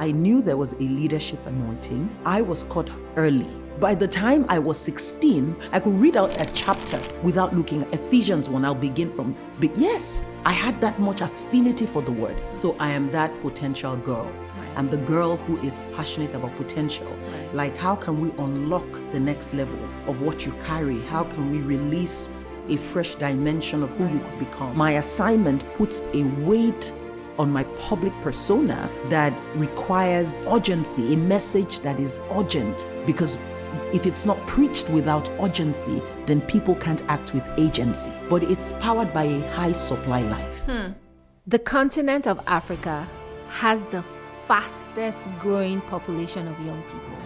I knew there was a leadership anointing. I was caught early. By the time I was 16, I could read out a chapter without looking at Ephesians 1. I'll begin from big. Yes, I had that much affinity for the word. So I am that potential girl. Right. I'm the girl who is passionate about potential. Right. Like, how can we unlock the next level of what you carry? How can we release a fresh dimension of who you could become? My assignment puts a weight on my public persona that requires urgency, a message that is urgent, because if it's not preached without urgency, then people can't act with agency. But it's powered by a high supply life. The continent of Africa has the fastest growing population of young people.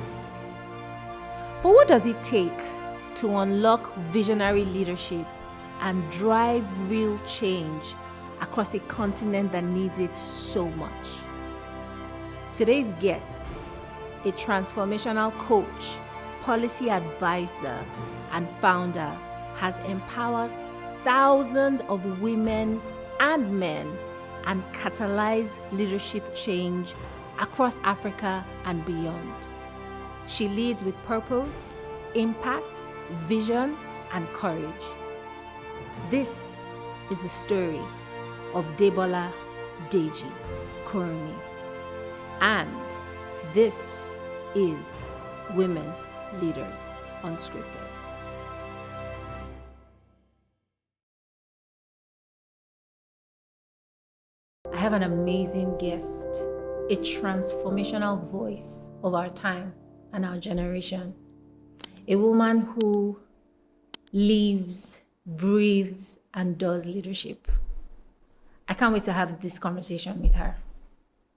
But what does it take to unlock visionary leadership and drive real change across a continent that needs it so much? Today's guest, a transformational coach, policy advisor, and founder, has empowered thousands of women and men and catalyzed leadership change across Africa and beyond. She leads with purpose, impact, vision, and courage. This is the story of Debola Deji-Kurunmi. And this is Women Leaders Unscripted. I have an amazing guest, a transformational voice of our time and our generation, a woman who lives, breathes, and does leadership. I can't wait to have this conversation with her.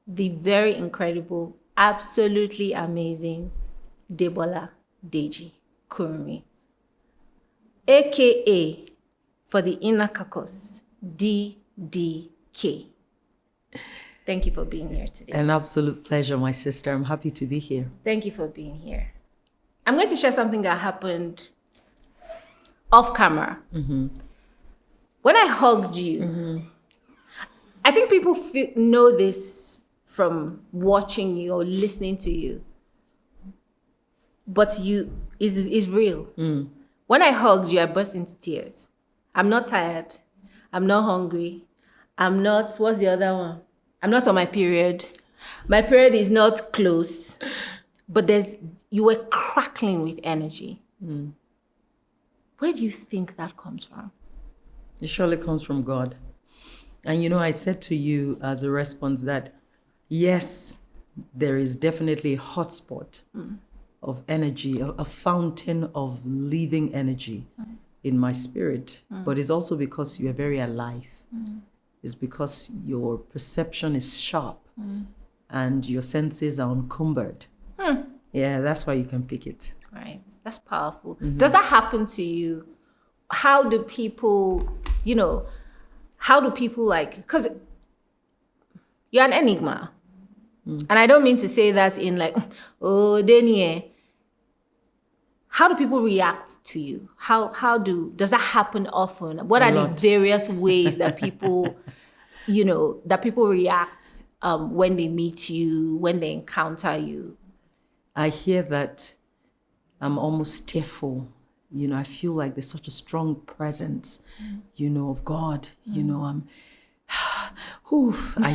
The very incredible, absolutely amazing Debola Deji-Kurunmi, aka for the inner caucus, DDK. Thank you for being here today. An absolute pleasure, my sister. I'm happy to be here. Thank you for being here. I'm going to share something that happened off camera. When I hugged you, I think people know this from watching you or listening to you, but is real. When I hugged you, I burst into tears. I'm not tired. I'm not hungry. I'm not, what's the other one? I'm not on my period. My period is not close, but you were crackling with energy. Where do you think that comes from? It surely comes from God. And I said to you as a response that, yes, there is definitely a hotspot of energy, a fountain of living energy in my spirit. But it's also because you are very alive. It's because your perception is sharp and your senses are unencumbered. Yeah, that's why you can pick it. Right. That's powerful. Does that happen to you? How do people, because you're an enigma. And I don't mean to say that in like, oh, Denier. How do people react to you? Does that happen often? What are the various ways that people, that people react when they meet you, when they encounter you? I hear that I'm almost tearful. I feel like there's such a strong presence, of God. I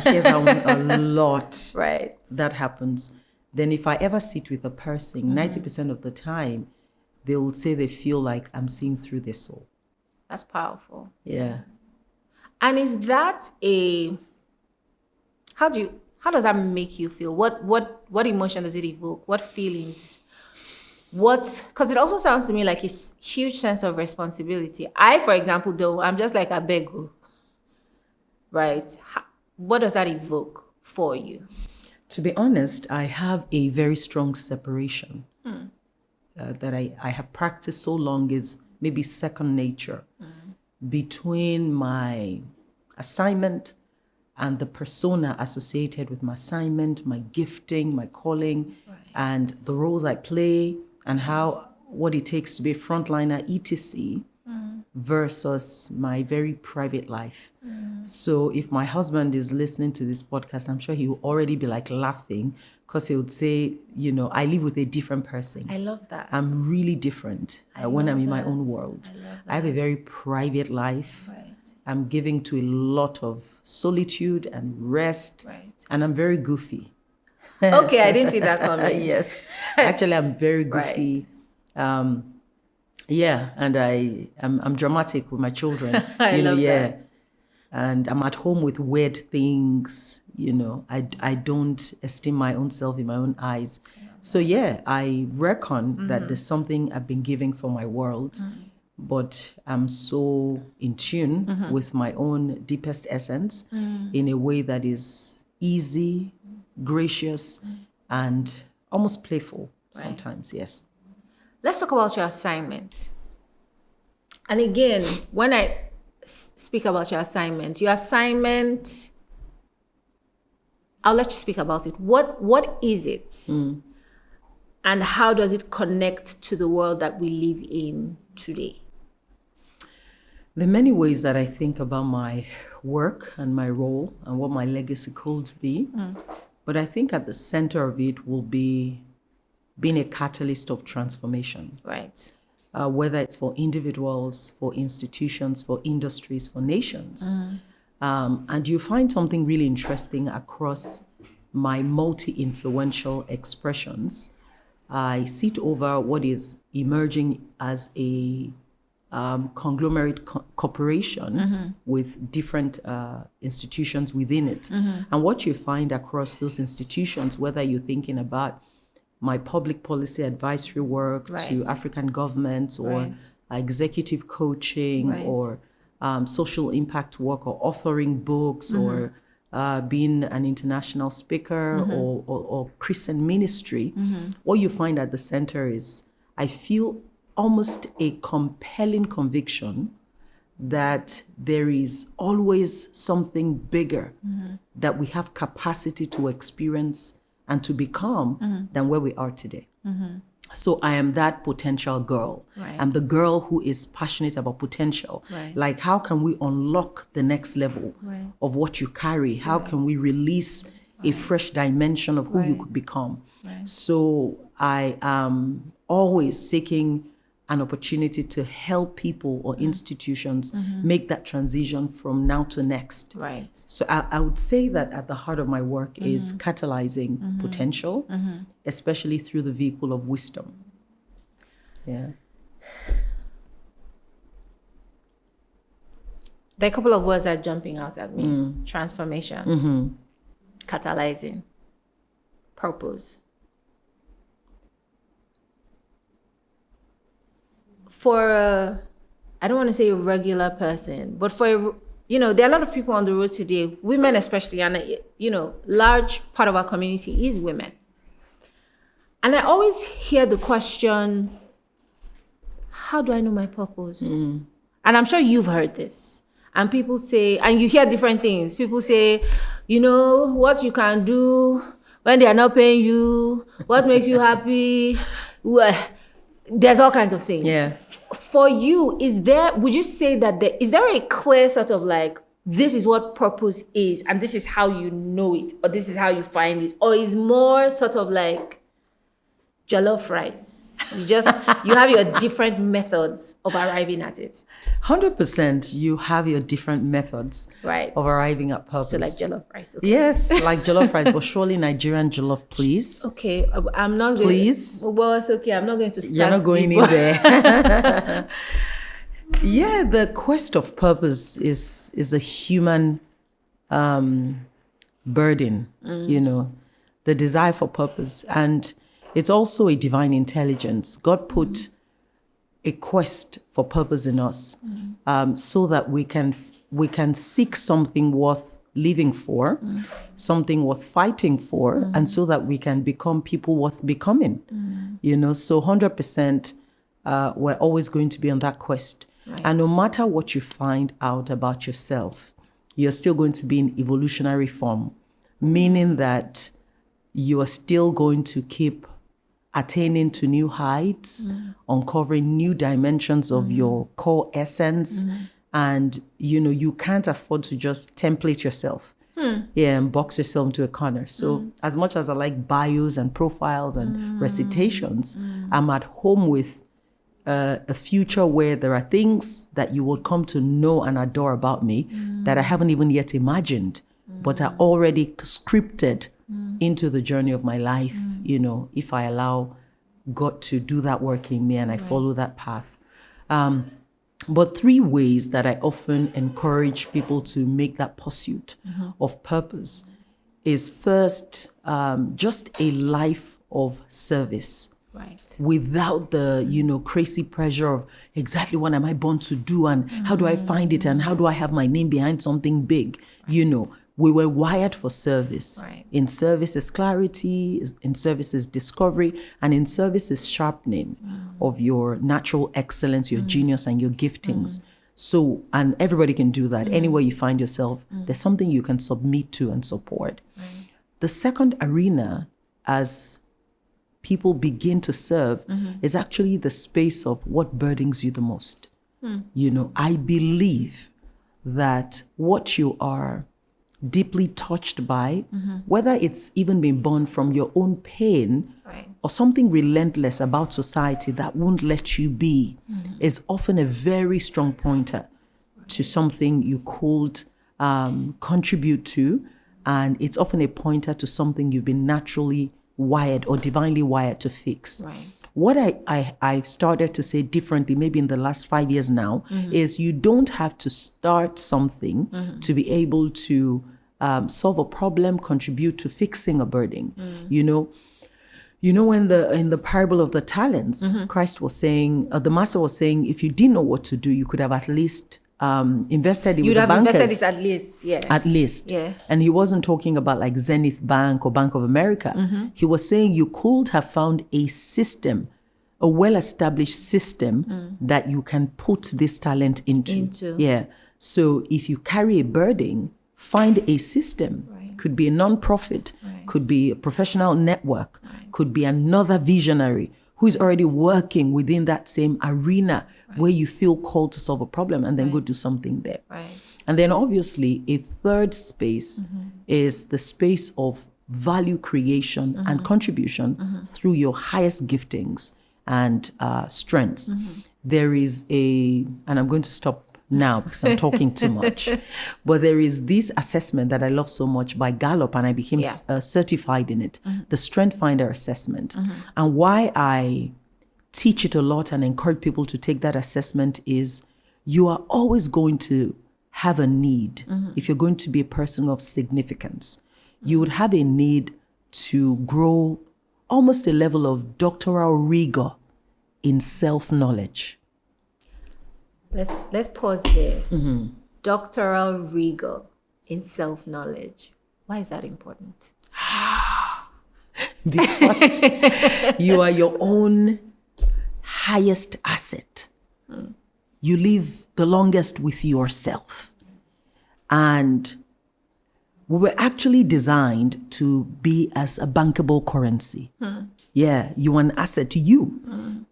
hear that one a lot. Right. That happens. Then if I ever sit with a person, 90% of the time, they will say they feel like I'm seeing through their soul. That's powerful. Yeah. And is that how does that make you feel? What emotion does it evoke? What feelings? Because it also sounds to me like a huge sense of responsibility. I, for example, I'm just like a beggar, right? What does that evoke for you? To be honest, I have a very strong separation that I have practiced so long is maybe second nature between my assignment and the persona associated with my assignment, my gifting, my calling, and the roles I play and what it takes to be a frontliner, etc. versus my very private life. So if my husband is listening to this podcast, I'm sure he will already be like laughing because he would say, I live with a different person. I love that. I'm really different when I'm in my own world. I have a very private life. Right. I'm giving to a lot of solitude and rest. Right. And I'm very goofy. Okay, I didn't see that coming. Yes. Actually, I'm very goofy. Right. And I'm dramatic with my children. I love that. And I'm at home with weird things. I don't esteem my own self in my own eyes. So I reckon that there's something I've been giving for my world, but I'm so in tune with my own deepest essence in a way that is easy, gracious, and almost playful sometimes. Yes. Let's talk about your assignment. And again, when I speak about your assignment, I'll let you speak about it. What is it? And how does it connect to the world that we live in today? There are many ways that I think about my work and my role and what my legacy could be. But I think at the center of it will be being a catalyst of transformation. Right. Whether it's for individuals, for institutions, for industries, for nations. And you find something really interesting across my multi-influential expressions. I sit over what is emerging as a conglomerate corporation with different institutions within it. And what you find across those institutions, whether you're thinking about my public policy advisory work to African governments or executive coaching or social impact work or authoring books or being an international speaker or Christian ministry, what you find at the center is I feel almost a compelling conviction that there is always something bigger that we have capacity to experience and to become than where we are today. So I am that potential girl. Right. I'm the girl who is passionate about potential. Right. Like, how can we unlock the next level of what you carry? How can we release a fresh dimension of who you could become? So I am always seeking an opportunity to help people or institutions make that transition from now to next. Right. So I would say that at the heart of my work is catalyzing potential, especially through the vehicle of wisdom. Yeah. There are a couple of words that are jumping out at me. Transformation, catalyzing, purpose. For I don't want to say a regular person, but for there are a lot of people on the road today, women especially, and large part of our community is women. And I always hear the question, how do I know my purpose? And I'm sure you've heard this. And people say, and you hear different things. People say, what you can do when they are not paying you, what makes you happy. Well, there's all kinds of things. Yeah. For you, would you say that is there a clear sort of like, this is what purpose is, and this is how you know it, or this is how you find it, or is more sort of like jollof rice? You have your different methods of arriving at it. 100% you have your different methods of arriving at purpose. So like jollof rice. Okay. Yes, like jollof rice, but surely Nigerian jollof, please. Okay, I'm not going. Please. Well, it's okay. I'm not going to start. You're not going in there. Yeah, the quest of purpose is a human burden, the desire for purpose. And it's also a divine intelligence. God put a quest for purpose in us so that we can seek something worth living for, something worth fighting for, and so that we can become people worth becoming. So 100% we're always going to be on that quest. Right. And no matter what you find out about yourself, you're still going to be in evolutionary form, meaning that you are still going to keep attaining to new heights, uncovering new dimensions of your core essence. And, you can't afford to just template yourself. And box yourself into a corner. So as much as I like bios and profiles and recitations, I'm at home with a future where there are things that you will come to know and adore about me that I haven't even yet imagined, but are already scripted into the journey of my life, if I allow God to do that work in me and I follow that path. But 3 ways that I often encourage people to make that pursuit of purpose is first, just a life of service. Right. Without the, crazy pressure of exactly what am I born to do and how do I find it and how do I have my name behind something big? We were wired for service. Right. In service is clarity, in service is discovery, and in service is sharpening of your natural excellence, your genius, and your giftings. So, and everybody can do that. Anywhere you find yourself, there's something you can submit to and support. Right. The second arena, as people begin to serve, is actually the space of what burdens you the most. I believe that what you are deeply touched by, whether it's even been born from your own pain or something relentless about society that won't let you be, is often a very strong pointer to something you could contribute to. And it's often a pointer to something you've been naturally wired or divinely wired to fix. Right. What I've started to say differently, maybe in the last 5 years now, is you don't have to start something to be able to solve a problem, contribute to fixing a burden. When in the parable of the talents, Christ was saying, the master was saying, if you didn't know what to do, you could have at least invested it with the bankers. You'd have invested it at least, yeah. At least. Yeah. And he wasn't talking about like Zenith Bank or Bank of America. He was saying you could have found a system, a well-established system that you can put this talent into. Yeah. So if you carry a burden, find a system. Right. Could be a non-profit, could be a professional network, could be another visionary who is already working within that same arena where you feel called to solve a problem, and then go do something there. Right. And then obviously a third space is the space of value creation and contribution through your highest giftings and strengths. There is and I'm going to stop now because I'm talking too much, but there is this assessment that I love so much by Gallup, and I became certified in it, the Strength Finder assessment. And why I teach it a lot and encourage people to take that assessment is you are always going to have a need. If you're going to be a person of significance, you would have a need to grow almost a level of doctoral rigor in self-knowledge. Let's pause there. Doctoral rigor in self-knowledge. Why is that important? Because you are your own highest asset. You live the longest with yourself. And we were actually designed to be as a bankable currency. Yeah, you are an asset to you,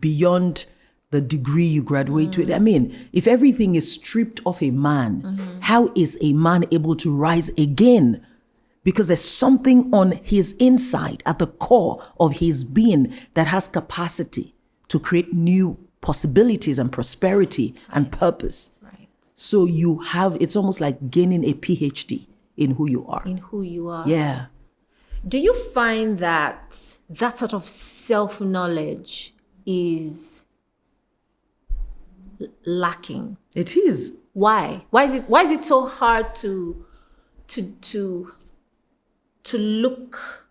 beyond the degree you graduate with. I mean, if everything is stripped of a man, how is a man able to rise again? Because there's something on his inside, at the core of his being, that has capacity to create new possibilities and prosperity and purpose. Right. So it's almost like gaining a PhD in who you are. In who you are. Yeah. Do you find that sort of self-knowledge is lacking? It is. Why? Why is it so hard to look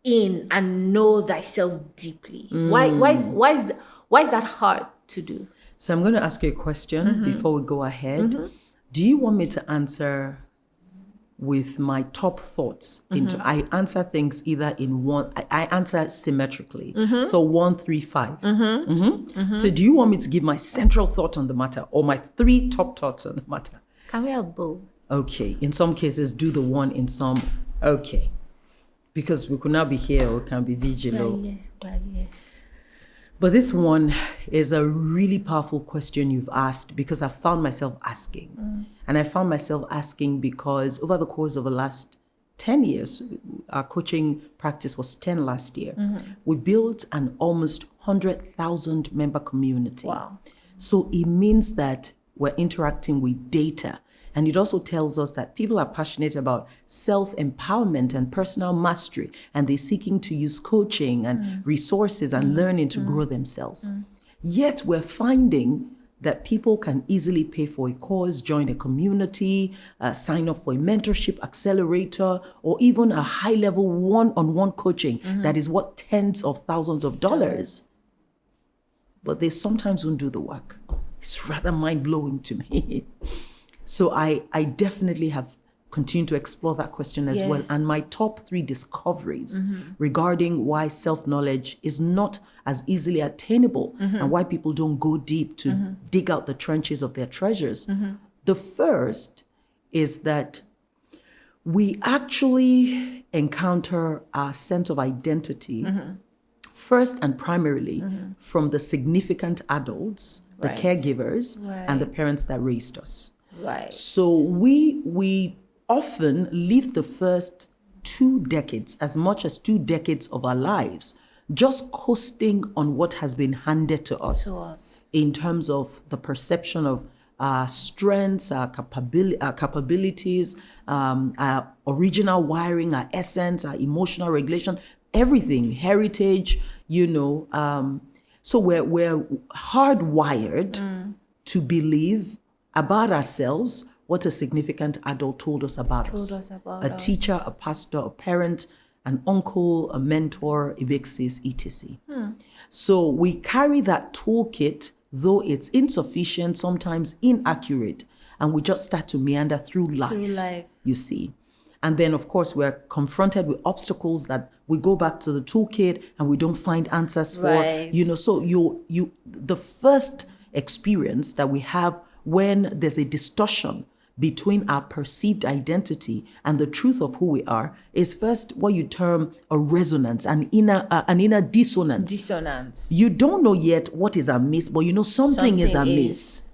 in and know thyself deeply? Why is that hard to do? So I'm going to ask you a question before we go ahead. Do you want me to answer with my top thoughts? I answer things either in one. I answer symmetrically. So 1, 3, 5. So do you want me to give my central thought on the matter or my 3 top thoughts on the matter? Can we have both? Okay. In some cases, do the one. In some, okay. because we could not be here or can be vigilant. Yeah. But this one is a really powerful question you've asked, because I found myself asking. And I found myself asking because over the course of the last 10 years, our coaching practice was 10 last year. We built an almost 100,000 member community. Wow. So it means that we're interacting with data. And it also tells us that people are passionate about self-empowerment and personal mastery, and they're seeking to use coaching and resources and learning to grow themselves. Yet we're finding that people can easily pay for a course, join a community, sign up for a mentorship accelerator, or even a high-level one-on-one coaching that is worth tens of thousands of dollars. But they sometimes won't do the work. It's rather mind-blowing to me. So I definitely have continued to explore that question as well. And my top 3 discoveries regarding why self-knowledge is not as easily attainable and why people don't go deep to dig out the trenches of their treasures. The first is that we actually encounter our sense of identity first and primarily from the significant adults, the caregivers, and the parents that raised us. Right. So we often live the first 2 decades, as much as 2 decades of our lives, just coasting on what has been handed to us in terms of the perception of our strengths, our capabilities, our original wiring, our essence, our emotional regulation, everything, heritage, so we're hardwired to believe about ourselves what a significant adult told us about us. A teacher, a pastor, a parent, an uncle, a mentor, a big sis, etc. So we carry that toolkit, though it's insufficient, sometimes inaccurate, and we just start to meander through life. You see. And then, of course, we're confronted with obstacles that we go back to the toolkit and we don't find answers for. So the first experience that we have when there's a distortion between our perceived identity and the truth of who we are is first what you term a resonance, an inner dissonance. You don't know yet what is amiss, but something is amiss.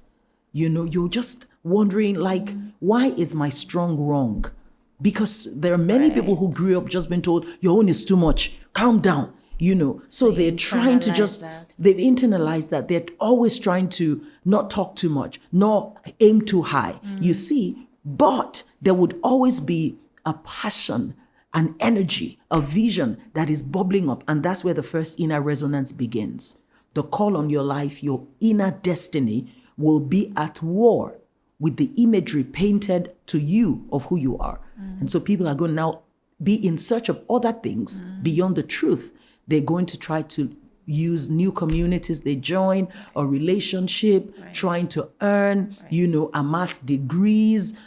You're just wondering, why is my strong wrong? Because there are many people who grew up just being told, your own is too much, calm down, So they're trying to they've internalized that. They're always trying to not talk too much, nor aim too high, you see. But there would always be a passion, an energy, a vision that is bubbling up. And that's where the first inner resonance begins. The call on your life, your inner destiny will be at war with the imagery painted to you of who you are. And so people are going to now be in search of other things beyond the truth. They're going to try to use new communities they join, a relationship, trying to earn, amass degrees,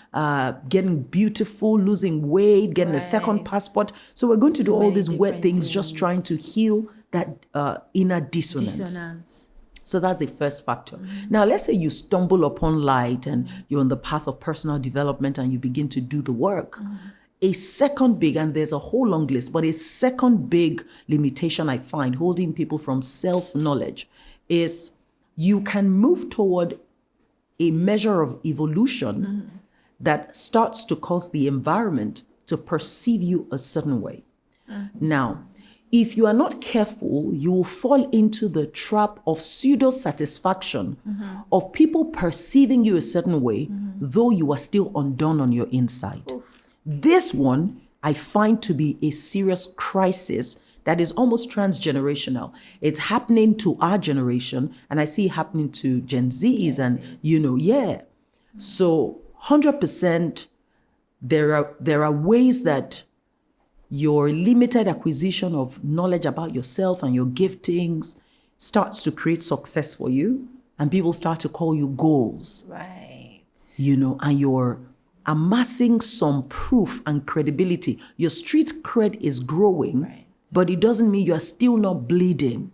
getting beautiful, losing weight, getting a second passport. So we're going to do all these weird things, just trying to heal that inner dissonance. So that's the first factor. Now, let's say you stumble upon light and you're on the path of personal development and you begin to do the work. A second big, and there's a whole long list, but a second big limitation I find holding people from self-knowledge is you can move toward a measure of evolution that starts to cause the environment to perceive you a certain way. Now, if you are not careful, you will fall into the trap of pseudo-satisfaction of people perceiving you a certain way, though you are still undone on your inside. This one I find to be a serious crisis that is almost transgenerational. It's happening to our generation, and I see it happening to Gen Zs, So 100%, there are ways that your limited acquisition of knowledge about yourself and your giftings starts to create success for you, and people start to call you goals. Right. And you're amassing some proof and credibility. Your street cred is growing, but it doesn't mean you're still not bleeding.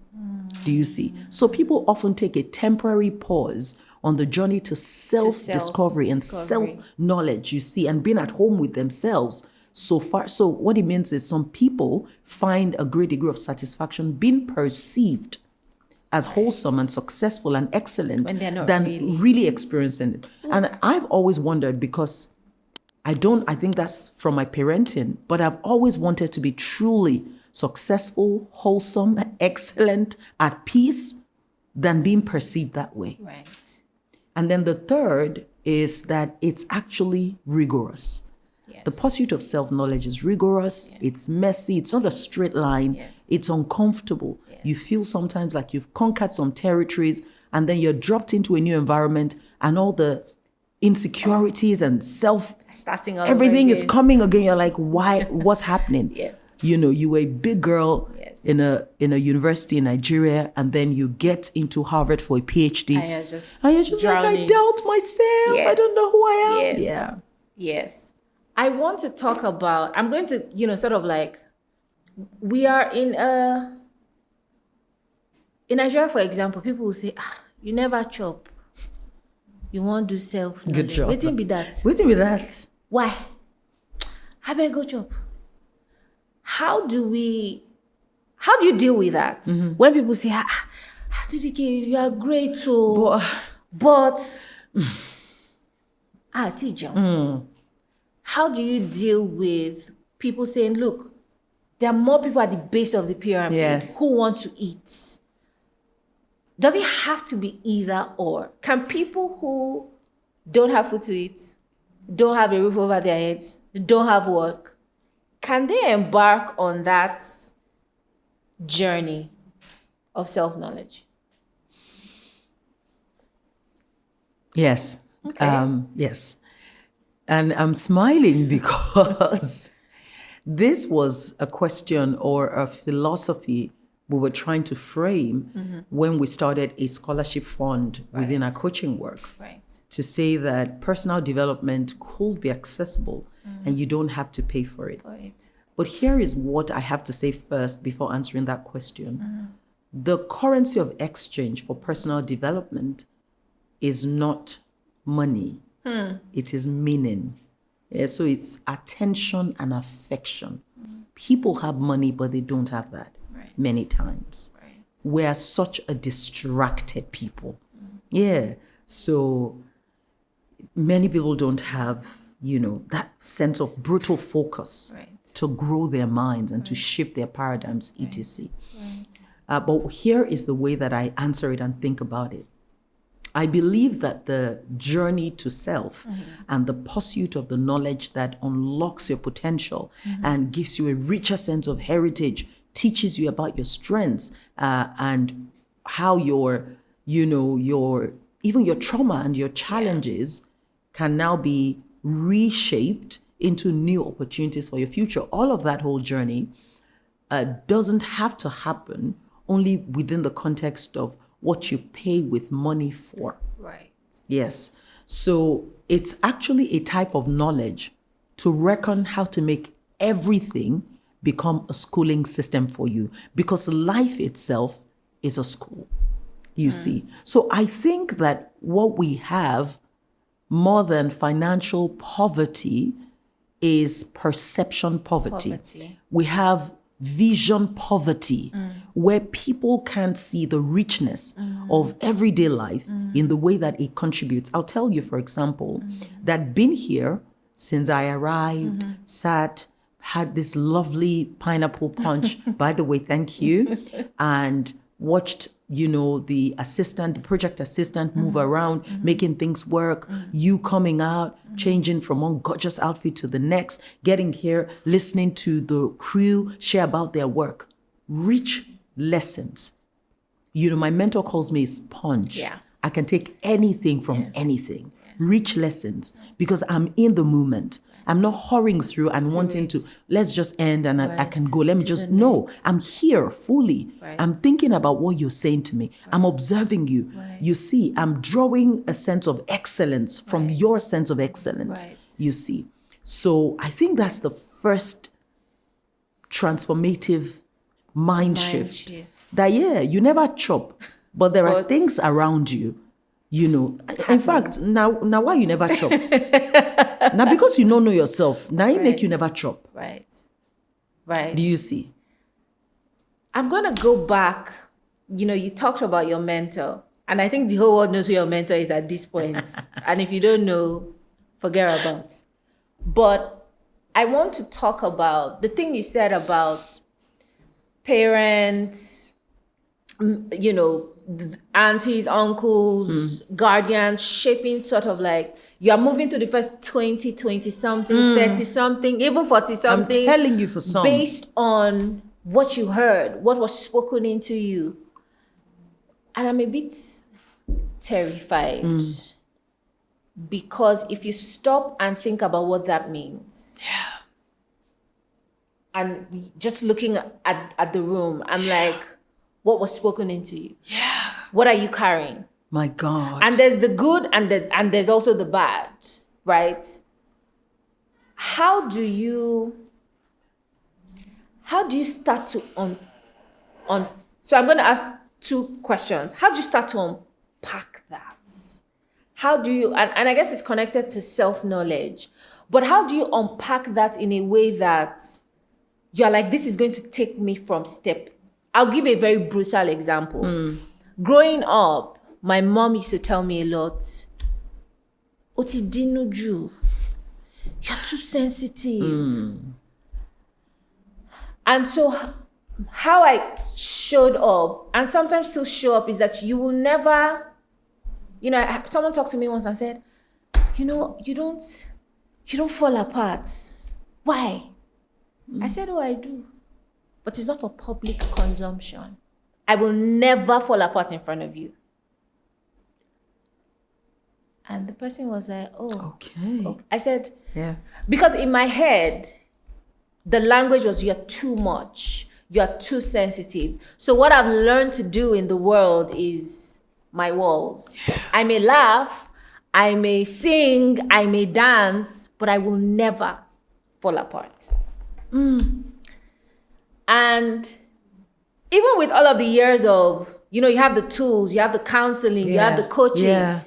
Do you see? So people often take a temporary pause on the journey to self-discovery and self-knowledge, you see, and being at home with themselves, so far. So what it means is some people find a great degree of satisfaction being perceived as wholesome and successful and excellent When they're not than really. really experiencing it. And I've always wondered, because I think that's from my parenting, but I've always wanted to be truly successful, wholesome, excellent, at peace, than being perceived that way. Right. And then the third is that it's actually rigorous. Yes. The pursuit of self-knowledge is rigorous. Yes. It's messy. It's not a straight line. Yes. It's uncomfortable. Yes. You feel sometimes like you've conquered some territories, and then you're dropped into a new environment, and all the insecurities and Starting all everything over is again. coming again. You're like, why? What's happening? Yes. You know, you were a big girl Yes. in a university in Nigeria, and then you get into Harvard for a PhD. And you're just like, I drowning. doubt myself. I Yes. don't know who I am. Yes. Yeah. Yes. I want to talk about, I'm going to, sort of like, we are in Nigeria, for example, people will say, you never chop. You won't do self-knowledge. Good job. Waiting be that. Waiting with that. Why? I better go chop. How do you deal with that? Mm-hmm. When people say, TDK, you are great, so, but how do you deal with people saying, look, there are more people at the base of the pyramid Yes. who want to eat? Does it have to be either or? Can people who don't have food to eat, don't have a roof over their heads, don't have work, can they embark on that journey of self-knowledge? Yes. Okay. Yes. And I'm smiling because this was a question or a philosophy we were trying to frame when we started a scholarship fund within our coaching work. Right. To say that personal development could be accessible and you don't have to pay for it. But here is what I have to say first before answering that question. The currency of exchange for personal development is not money. It is meaning. Yeah, so it's attention and affection. People have money, but they don't have that many times. We are such a distracted people. Yeah. So many people don't have, that sense of brutal focus to grow their minds and to shift their paradigms, etc. But here is the way that I answer it and think about it. I believe that the journey to self and the pursuit of the knowledge that unlocks your potential and gives you a richer sense of heritage, teaches you about your strengths and how even your trauma and your challenges can now be reshaped into new opportunities for your future. All of that whole journey doesn't have to happen only within the context of what you pay with money for. Right. Yes. So it's actually a type of knowledge to reckon how to make everything become a schooling system for you, because life itself is a school, you see. So I think that what we have more than financial poverty is perception poverty. We have vision poverty, where people can't see the richness of everyday life in the way that it contributes. I'll tell you, for example, that been here since I arrived, sat, had this lovely pineapple punch, by the way, thank you, and watched, the project assistant move around, making things work, you coming out, changing from one gorgeous outfit to the next, getting here, listening to the crew share about their work. Rich lessons. My mentor calls me a sponge. Yeah. I can take anything from anything. Rich lessons, because I'm in the moment. I'm not hurrying through and wanting to, let's just end and I can go. Let me just, no, I'm here fully. I'm thinking about what you're saying to me. I'm observing you. You see, I'm drawing a sense of excellence from your sense of excellence, you see. So I think that's the first transformative mind shift. That, you never chop, but there are things around you, you know. In fact, now why you never chop? Now because you don't know yourself, now it make you never chop. Right. Do you see? I'm going to go back. You know, you talked about your mentor. And I think the whole world knows who your mentor is at this point. And if you don't know, forget about. But I want to talk about the thing you said about parents, you know, aunties, uncles, guardians, shaping sort of like, you are moving to the first 20 something, 30 something, even 40 something. I'm telling you for some. Based on what you heard, what was spoken into you. And I'm a bit terrified because if you stop and think about what that means, and just looking at the room, I'm like, what was spoken into you? Yeah. What are you carrying? My God. And there's the good and there's also the bad, right? How do you start to so I'm going to ask 2 questions. How do you start to unpack that? How do you, and I guess it's connected to self-knowledge, but how do you unpack that in a way that you're like, this is going to take me from step. I'll give a very brutal example. Growing up, my mom used to tell me a lot, Oti dinuju, you're too sensitive. And so how I showed up, and sometimes still show up, is that you will never, you know, someone talked to me once and said, you know, you don't fall apart. Why? I said, oh, I do. But it's not for public consumption. I will never fall apart in front of you. And the person was like, oh. Okay. I said, Yeah. because in my head, the language was, you're too much. You're too sensitive. So what I've learned to do in the world is my walls. Yeah. I may laugh, I may sing, I may dance, but I will never fall apart. And even with all of the years of, you know, you have the tools, you have the counseling, you have the coaching. Yeah.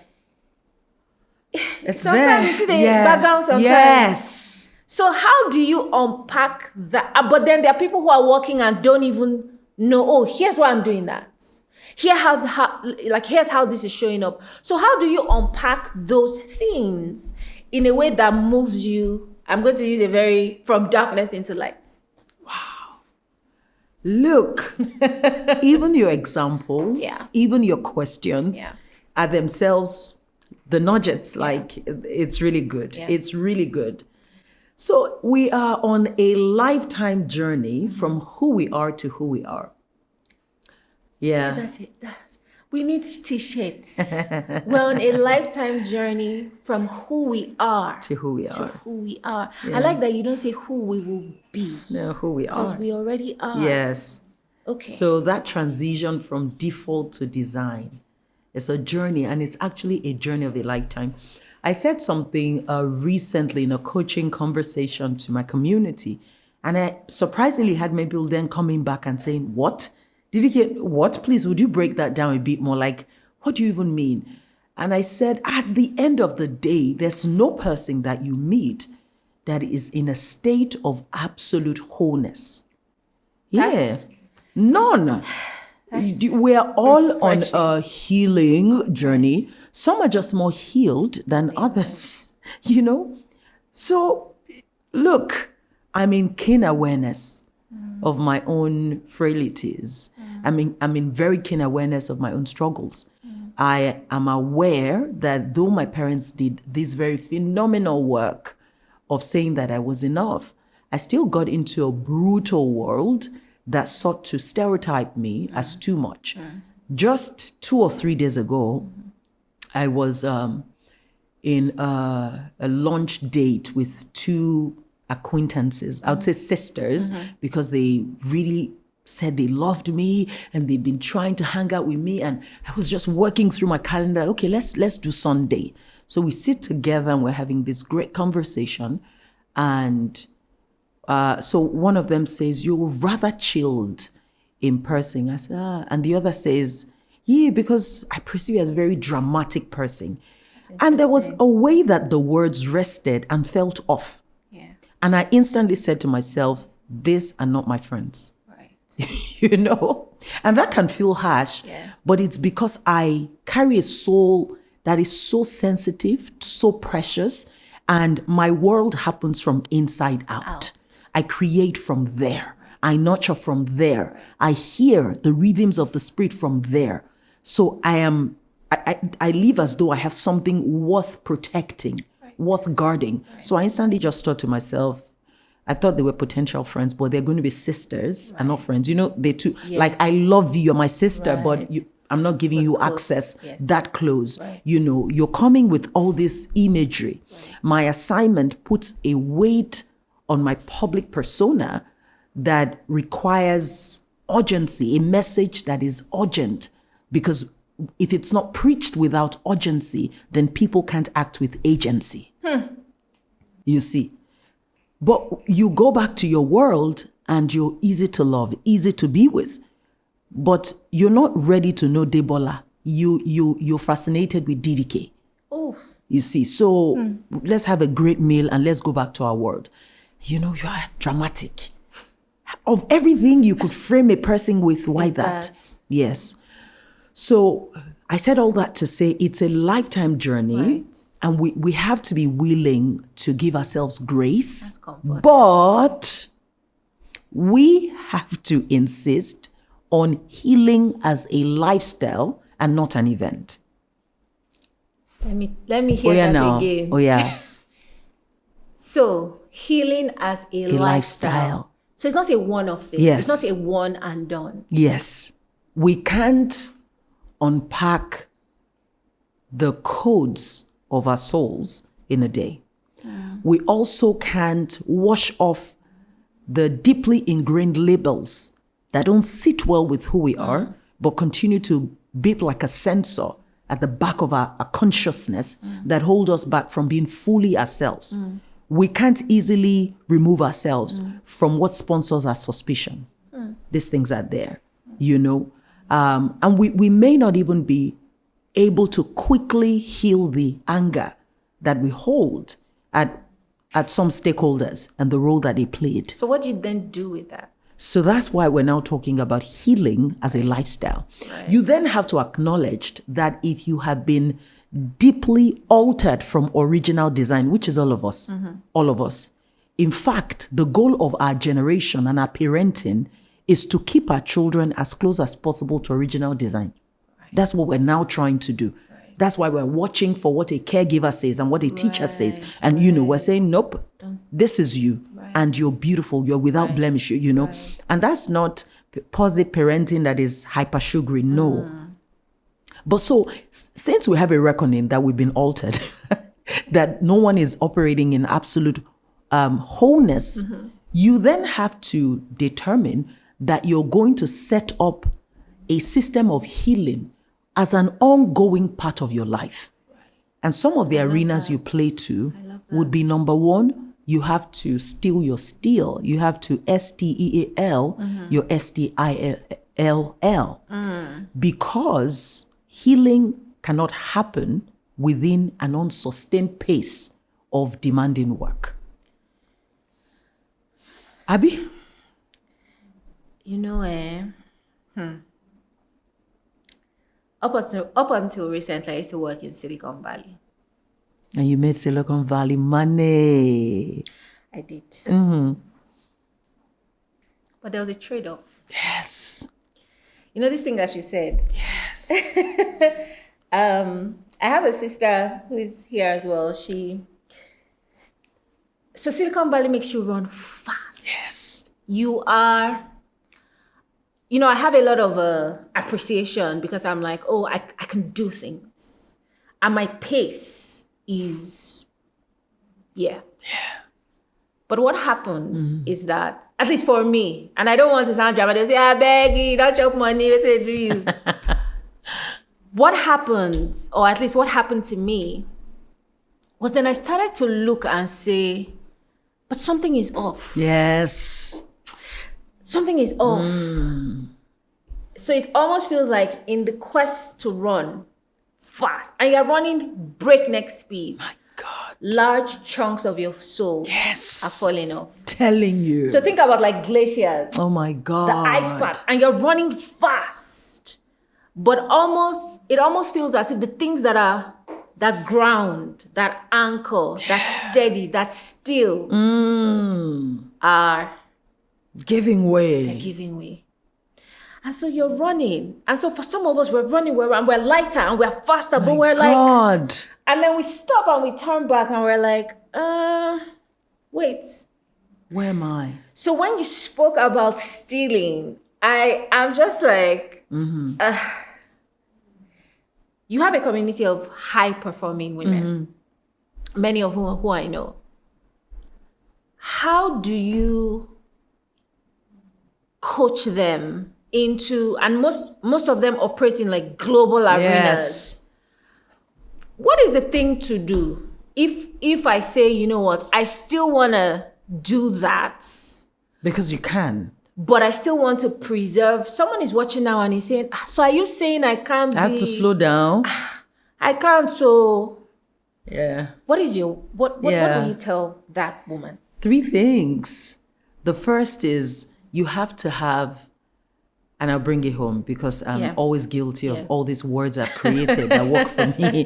It's sometimes there. You see the background sometimes. Yes. So how do you unpack that? But then there are people who are working and don't even know, oh, here's why I'm doing that. Here's how this is showing up. So how do you unpack those things in a way that moves you? I'm going to use from darkness into light. Wow. Look, even your examples, even your questions are themselves the nuggets. Like, it's really good. Yeah. It's really good. So we are on a lifetime journey from who we are to who we are. Yeah. So that's it. We need t-shirts. We're on a lifetime journey from who we are to who we are. Yeah. I like that you don't say who we will be. No, who we are. Because we already are. Yes. Okay. So that transition from default to design is a journey, and it's actually a journey of a lifetime. I said something recently in a coaching conversation to my community, and I surprisingly had many people then coming back and saying, what? Did you get what? Please, would you break that down a bit more? Like, what do you even mean? And I said, at the end of the day, there's no person that you meet that is in a state of absolute wholeness. None. We are all on a healing journey. Some are just more healed than others, you know? So, look, I'm in keen awareness of my own frailties. I'm in very keen awareness of my own struggles. I am aware that though my parents did this very phenomenal work of saying that I was enough, I still got into a brutal world that sought to stereotype me as too much. Just 2 or 3 days ago, I was in a lunch date with 2 acquaintances, I would say sisters, because they really said they loved me and they've been trying to hang out with me. And I was just working through my calendar. Okay, let's do Sunday. So we sit together and we're having this great conversation. And so one of them says, you're rather chilled in person. I said, and the other says, Yeah, because I perceive you as a very dramatic person. And there was a way that the words rested and felt off. Yeah. And I instantly said to myself, these are not my friends. Right. You know? And that can feel harsh, but it's because I carry a soul that is so sensitive, so precious, and my world happens from inside out. I create from there. I nurture from there. I hear the rhythms of the spirit from there. So I live as though I have something worth protecting, worth guarding. So I instantly just thought to myself, I thought they were potential friends, but they're going to be sisters and not friends. You know, they too, like, I love you, you're my sister, but I'm not giving you access that close. You know, you're coming with all this imagery. My assignment puts a weight on my public persona that requires urgency, a message that is urgent, because if it's not preached without urgency, then people can't act with agency. You see. But you go back to your world and you're easy to love, easy to be with. But you're not ready to know Debola. You're fascinated with DDK. Oh. You see. So let's have a great meal and let's go back to our world. You know, you are dramatic. Of everything you could frame a person with, why that? Yes. So I said all that to say it's a lifetime journey, and we have to be willing to give ourselves grace, but we have to insist on healing as a lifestyle and not an event. Let me hear that again. Oh yeah. So healing as a lifestyle. So it's not a one-off thing. Yes. It's not a one and done. Yes. We can't unpack the codes of our souls in a day. We also can't wash off the deeply ingrained labels that don't sit well with who we are, but continue to beep like a sensor at the back of our consciousness that hold us back from being fully ourselves. We can't easily remove ourselves from what sponsors our suspicion. These things are there, you know. And we may not even be able to quickly heal the anger that we hold at some stakeholders and the role that they played. So what do you then do with that? So that's why we're now talking about healing as a lifestyle. You then have to acknowledge that if you have been deeply altered from original design, which is all of us, in fact, the goal of our generation and our parenting is to keep our children as close as possible to original design. That's what we're now trying to do. That's why we're watching for what a caregiver says and what a teacher says. And, you know, we're saying, nope, this is you. And you're beautiful. You're without blemish, you know. And that's not positive parenting that is hyper sugary. No. But so since we have a reckoning that we've been altered, that no one is operating in absolute wholeness, you then have to determine that you're going to set up a system of healing as an ongoing part of your life. And some of the arenas you play to would be, number one, you have to steal your steel. You have to STEAL your STILL. Because healing cannot happen within an unsustained pace of demanding work. Abby? You know, up until recently, I used to work in Silicon Valley. And you made Silicon Valley money. I did. But there was a trade-off. Yes. You know this thing that she said? Yes. I have a sister who is here as well. So Silicon Valley makes you run fast. Yes. You are... You know, I have a lot of appreciation because I'm like, oh, I can do things. And my pace is, yeah. But what happens is that, at least for me, and I don't want to sound dramatic, say, I beg you, don't chop money, what say do you? What happens, or at least what happened to me, was then I started to look and say, but something is off. Yes. Something is off. So it almost feels like in the quest to run fast, and you're running breakneck speed, My God. large chunks of your soul Yes. are falling off. Telling you. So think about like glaciers, Oh my God. the ice pack, and you're running fast. But it almost feels as if the things that are that ground, that anchor, that steady, that still are Giving way. giving way. And so you're running. And so for some of us, we're running, we're lighter and we're faster, but we're like, God. and then we stop and we turn back and we're like, wait. Where am I? So when you spoke about stealing, I'm just like, you have a community of high-performing women, many of who I know. How do you coach them into, and most of them operate in like global arenas. Yes. What is the thing to do if I say, you know what, I still want to do that, Because you can. but I still want to preserve. Someone is watching now and he's saying, so are you saying I can't I have to slow down. I can't, so Yeah. what will you tell that woman? 3 things. The first is you have to have, and I'll bring it home because I'm always guilty of all these words I've created that work for me.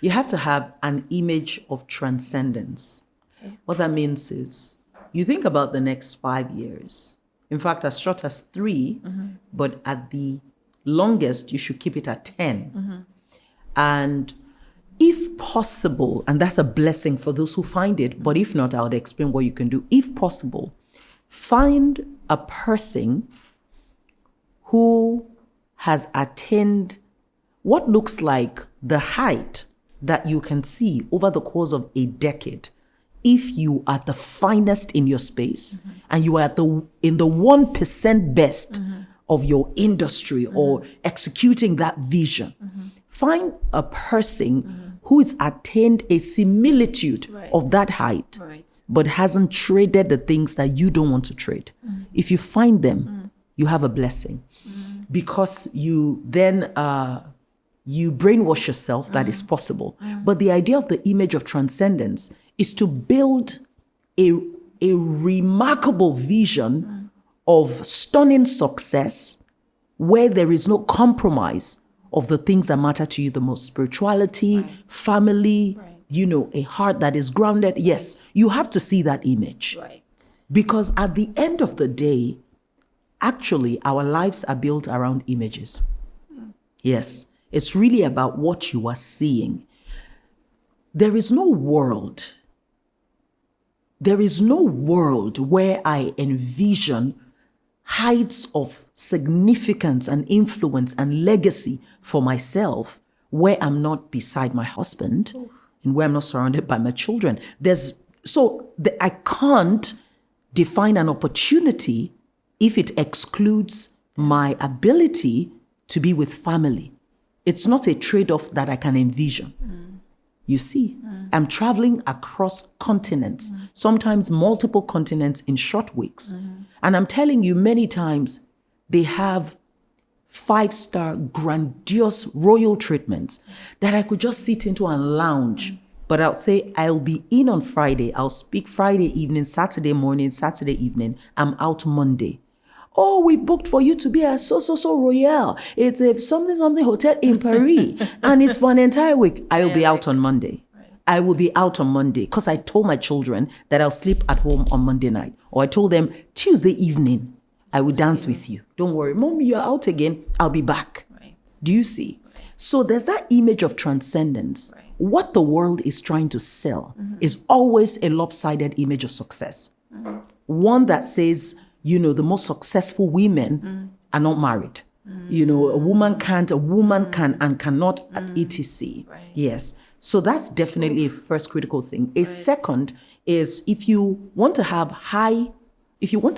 You have to have an image of transcendence. Okay. What that means is you think about the next 5 years. In fact, as short as 3, but at the longest, you should keep it at 10. And if possible, and that's a blessing for those who find it, but if not, I would explain what you can do. If possible, find a person who has attained what looks like the height that you can see over the course of a decade. If you are the finest in your space and you are in the 1% best of your industry or executing that vision, find a person who has attained a similitude of that height, but hasn't traded the things that you don't want to trade. If you find them, you have a blessing. Because you then you brainwash yourself that is possible. But the idea of the image of transcendence is to build a remarkable vision of stunning success where there is no compromise of the things that matter to you the most. Spirituality, family, a heart that is grounded. Yes, you have to see that image. Right. Because at the end of the day, actually, our lives are built around images. Yes, it's really about what you are seeing. There is no world where I envision heights of significance and influence and legacy for myself where I'm not beside my husband and where I'm not surrounded by my children. I can't define an opportunity if it excludes my ability to be with family. It's not a trade-off that I can envision. You see, I'm traveling across continents, sometimes multiple continents in short weeks. And I'm telling you many times, they have 5-star, grandiose royal treatments that I could just sit into and lounge. But I'll say, I'll be in on Friday. I'll speak Friday evening, Saturday morning, Saturday evening. I'm out Monday. Oh, we booked for you to be at so royal. It's a something hotel in Paris. And it's for an entire week. I will be out on Monday. I will be out on Monday because I told my children that I'll sleep at home on Monday night. Or I told them Tuesday evening, I will dance with you. Don't worry. Mommy, you're out again. I'll be back. Right. Do you see? Right. So there's that image of transcendence. Right. What the world is trying to sell is always a lopsided image of success. One that says, the most successful women are not married. A woman can and cannot, etc. Right. Yes. So that's definitely a first critical thing. A second is if you want to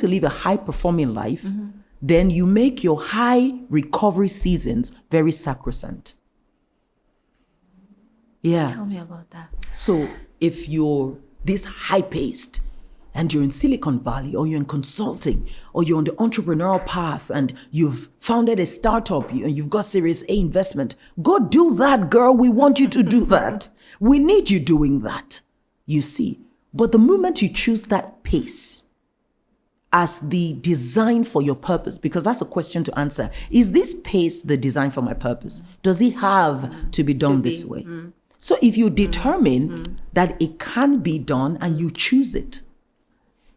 live a high performing life, then you make your high recovery seasons very sacrosanct. Yeah. Tell me about that. So if you're this high paced, and you're in Silicon Valley, or you're in consulting, or you're on the entrepreneurial path, and you've founded a startup and you've got Series A investment. Go do that, girl. We want you to do that. We need you doing that. You see. But the moment you choose that pace as the design for your purpose, because that's a question to answer. Is this pace the design for my purpose? Does it have to be done this way? So if you determine that it can be done and you choose it,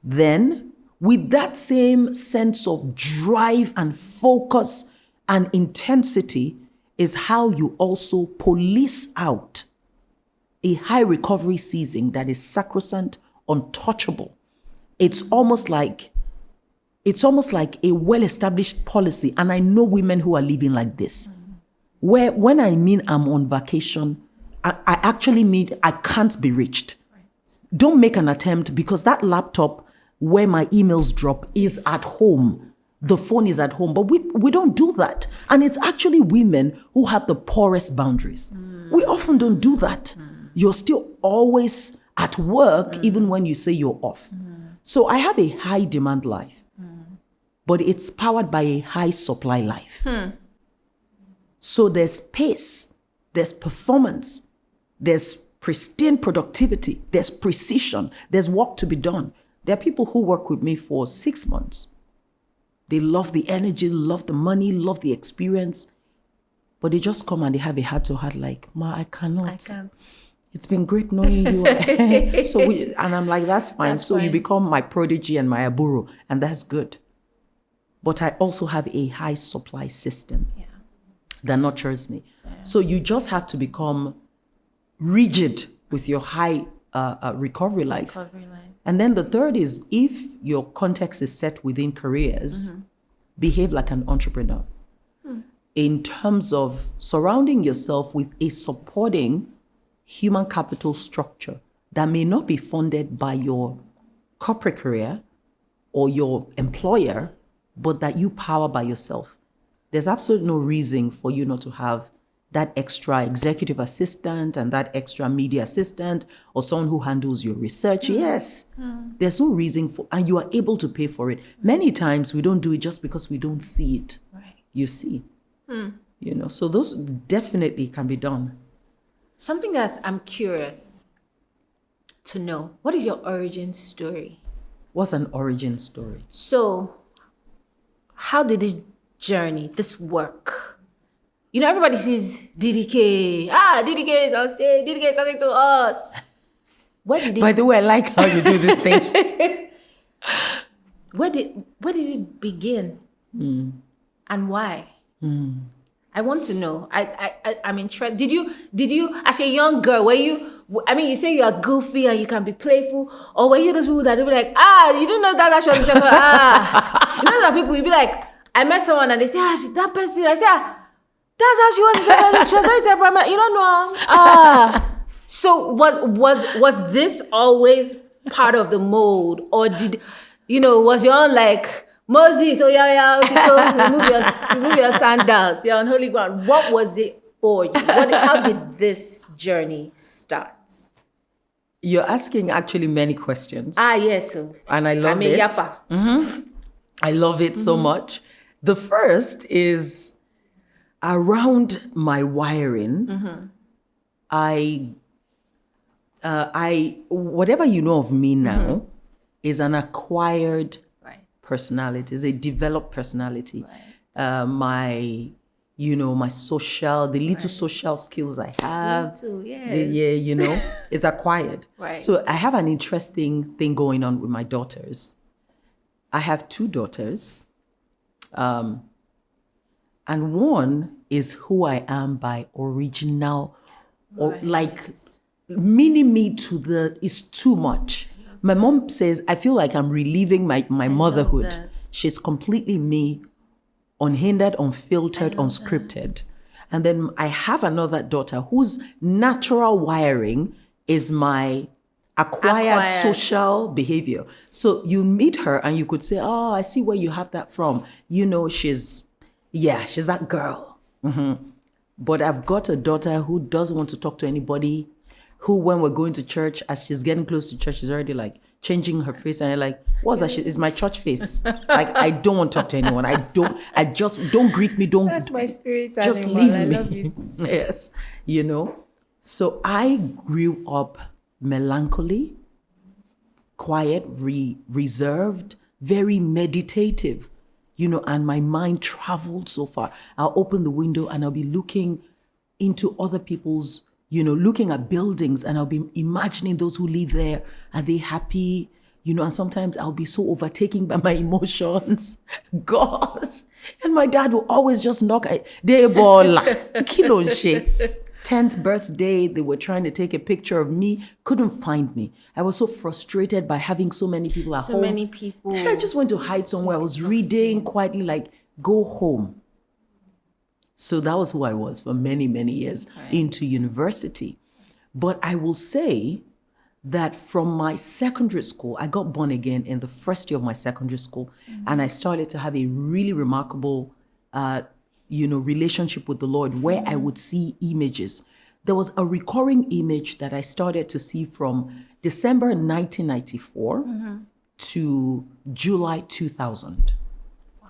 then with that same sense of drive and focus and intensity is how you also police out a high recovery season that is sacrosanct, untouchable. It's almost like a well-established policy. And I know women who are living like this, where when I mean I'm on vacation, I actually mean I can't be reached. Don't make an attempt, because that laptop where my emails drop is at home. The phone is at home, but we don't do that. And it's actually women who have the poorest boundaries. We often don't do that. You're still always at work, even when you say you're off. So I have a high demand life, but it's powered by a high supply life. So there's pace, there's performance, there's pristine productivity, there's precision, there's work to be done. There are people who work with me for 6 months. They love the energy, love the money, love the experience, but they just come and they have a heart-to-heart like, Ma, I can't. It's been great knowing you. And I'm like, that's fine. That's fine. You become my prodigy and my aburo, and that's good. But I also have a high supply system that nurtures me. So you just have to become rigid with your high recovery life. And then the third is, if your context is set within careers, behave like an entrepreneur in terms of surrounding yourself with a supporting human capital structure that may not be funded by your corporate career or your employer, but that you power by yourself. There's absolutely no reason for you not to have that extra executive assistant and that extra media assistant or someone who handles your research. Yes, there's no reason for, and you are able to pay for it. Many times we don't do it just because we don't see it. You see, so those definitely can be done. Something that I'm curious to know, what is your origin story? What's an origin story? So, how did this journey, this work? Everybody sees DDK. DDK is on stage. DDK is talking to us. Where did it? By the way, I like how you do this thing. Where did it begin? And why? I want to know. I'm interested. Did you, as a young girl, you say you are goofy and you can be playful, or were you those people that will be like, you didn't know that she was the second, You know that people, you'll be like, I met someone and they say, she's that person. I say, that's how she was in secondary. She was very temperamental. You don't know. So was this always part of the mold, or was your own like, Moses, remove your sandals. You're on holy ground. What was it for you? How did this journey start? You're asking actually many questions. Yes. So. And I love it. Yappa. I love it so much. The first is around my wiring. I whatever you know of me now is an acquired personality, is a developed personality. My social, the little social skills I have, it's acquired. So I have an interesting thing going on with my daughters. I have 2 daughters. And one is who I am by original, or like meaning me is too much. My mom says, I feel like I'm reliving my motherhood. She's completely me, unhindered, unfiltered, unscripted. And then I have another daughter whose natural wiring is my acquired social behavior. So you meet her and you could say, I see where you have that from. She's that girl. But I've got a daughter who doesn't want to talk to anybody, who when we're going to church, as she's getting close to church, she's already like, changing her face, and you're like, what's that shit? It's my church face. Like, I don't want to talk to anyone. I just, don't greet me. Don't. That's my spirit just animal. leave I me. love it. Yes. You know? So I grew up melancholy, quiet, reserved, very meditative, you know, and my mind traveled so far. I'll open the window and I'll be looking into other people's, you know, looking at buildings, and I'll be imagining those who live there. Are they happy? You know, and sometimes I'll be so overtaken by my emotions. Gosh. And my dad will always just knock at Debola Deji-Kurunmi. 10th birthday, they were trying to take a picture of me, couldn't find me. I was so frustrated by having so many people at home. So many people. And I just went to hide somewhere. I was reading quietly, like, go home. So that was who I was for many, many years into university. But I will say that from my secondary school, I got born again in the first year of my secondary school, and I started to have a really remarkable relationship with the Lord, where I would see images. There was a recurring image that I started to see from December 1994 to July 2000.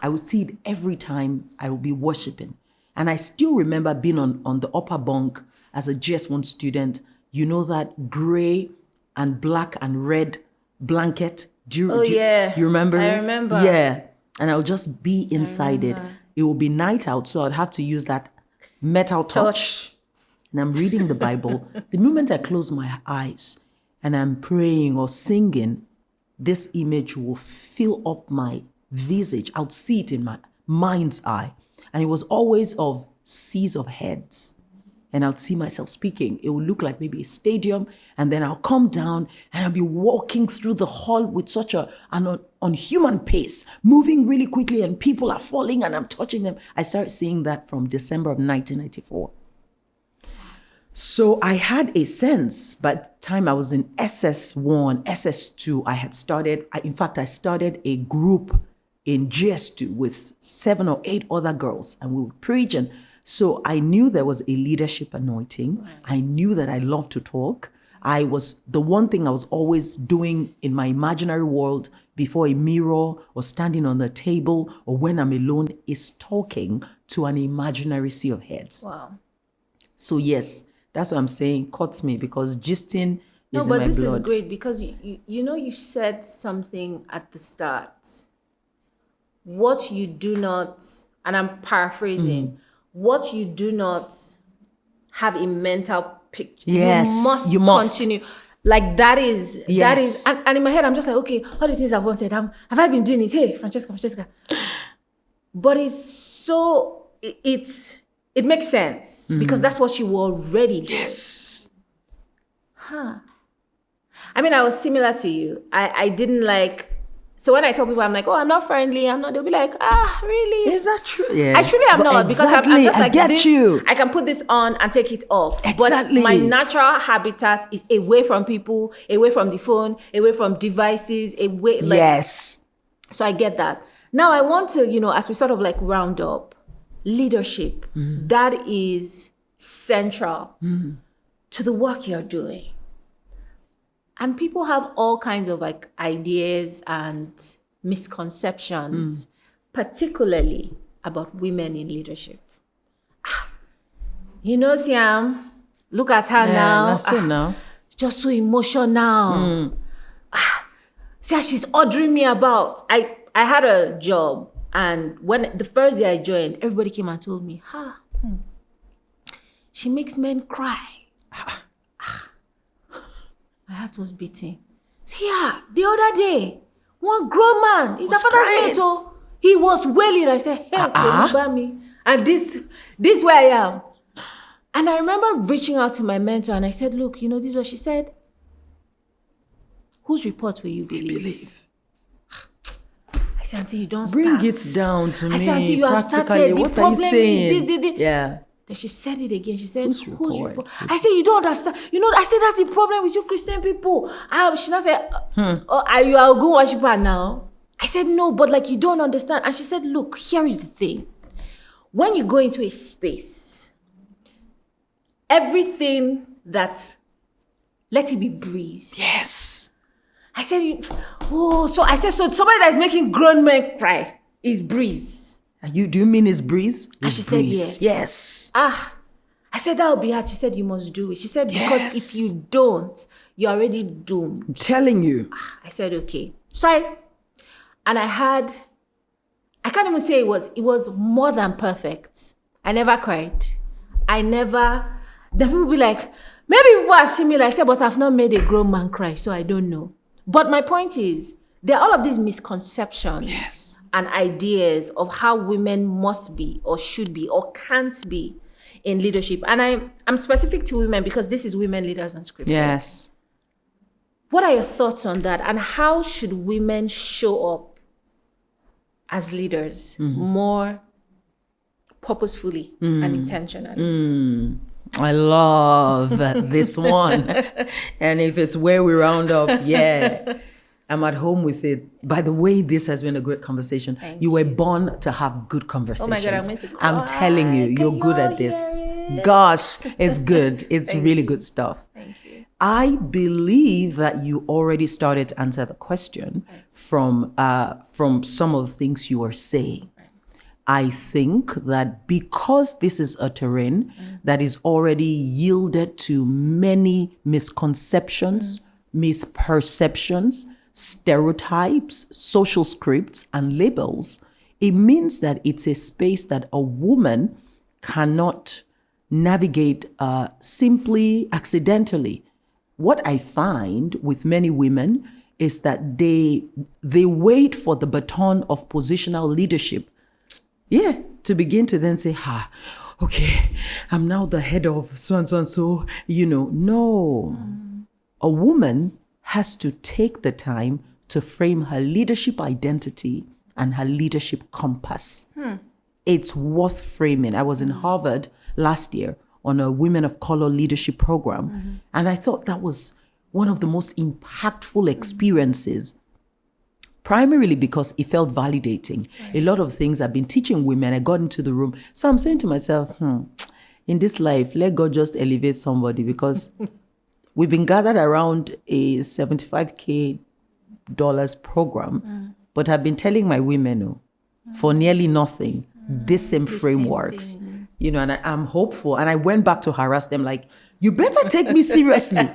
I would see it every time I would be worshiping. And I still remember being on the upper bunk as a GS1 student, you know, that gray and black and red blanket. You remember? I remember. Yeah. And I'll just be inside it. It will be night out, so I'd have to use that metal touch. And I'm reading the Bible. The moment I close my eyes and I'm praying or singing, this image will fill up my visage. I would see it in my mind's eye. And it was always of seas of heads. And I'd see myself speaking. It would look like maybe a stadium. And then I'll come down and I'll be walking through the hall with such an unhuman pace, moving really quickly, and people are falling and I'm touching them. I started seeing that from December of 1994. So I had a sense, by the time I was in SS1, SS2, I started a group in GS2 with 7 or 8 other girls, and we would preach. And so I knew there was a leadership anointing. Right. I knew that I loved to talk. The one thing I was always doing in my imaginary world before a mirror or standing on the table or when I'm alone is talking to an imaginary sea of heads. Wow. So yes, that's what I'm saying. Cuts me because gisting is in my blood. No, but this is great because you said something at the start. What you do not, and I'm paraphrasing, what you do not have a mental picture. Yes, you must continue. Like that is, and in my head, I'm just like, okay, all the things I've wanted, have I been doing it? Hey, Francesca. But it's so, it makes sense because that's what you already do. Yes. I mean, I was similar to you. I didn't like, so when I tell people, I'm like, oh, I'm not friendly, they'll be like, really? Is that true? Yeah. I truly am not because I'm just like this. You. I can put this on and take it off. Exactly. But my natural habitat is away from people, away from the phone, away from devices, away. Yes. So I get that. Now I want to, as we sort of like round up, leadership, that is central to the work you're doing. And people have all kinds of like ideas and misconceptions, particularly about women in leadership. Siam, look at her now. That's it now. Just so emotional. See how she's ordering me about. I had a job, and when the first day I joined, everybody came and told me, she makes men cry. My heart was beating. See, the other day, one grown man, he's a father's mate, he was wailing. I said, hey, tell me. And this where I am. And I remember reaching out to my mentor and I said, look, this is what she said. Whose report will you believe? I said, until you don't start. Bring it down to me. I said, until you have started. The problem is this. Yeah. Then she said it again. She said, whose report? I said, you don't understand. I said, that's the problem with you Christian people. She now said, are you a good worshiper now? I said, no, but like you don't understand. And she said, look, here is the thing. When you go into a space, everything let it be breeze. Yes. I said, so somebody that is making grown men cry is Breeze. Do you mean it's Breeze? And she said yes. Yes. I said, that will be hard. She said, you must do it. She said, because if you don't, you're already doomed. I'm telling you. I said, okay. So I can't even say it was more than perfect. I never cried. Then people be like, maybe people are similar. I said, but I've not made a grown man cry, so I don't know. But my point is, there are all of these misconceptions and ideas of how women must be or should be or can't be in leadership. And I'm specific to women because this is Women Leaders Unscripted. Yes. What are your thoughts on that? And how should women show up as leaders more purposefully and intentionally? I love this one. And if it's where we round up, I'm at home with it. By the way, this has been a great conversation. Thank you were born to have good conversations. Oh my God, I'm going to cry. I'm telling you, you're good at this. Gosh, it's good. It's really good stuff. Thank you. I believe that you already started to answer the question from some of the things you were saying. I think that because this is a terrain that is already yielded to many misconceptions, misperceptions, stereotypes, social scripts, and labels, it means that it's a space that a woman cannot navigate simply accidentally. What I find with many women is that they wait for the baton of positional leadership. To begin to then say, okay, I'm now the head of so and so and so, No. A woman has to take the time to frame her leadership identity and her leadership compass. It's worth framing. I was in Harvard last year on a Women of Color leadership program, and I thought that was one of the most impactful experiences. Primarily because it felt validating. A lot of things I've been teaching women, I got into the room. So I'm saying to myself, in this life, let God just elevate somebody, because we've been gathered around a $75K program, but I've been telling my women, for nearly nothing, this same frameworks. And I'm hopeful. And I went back to harass them like, you better take me seriously.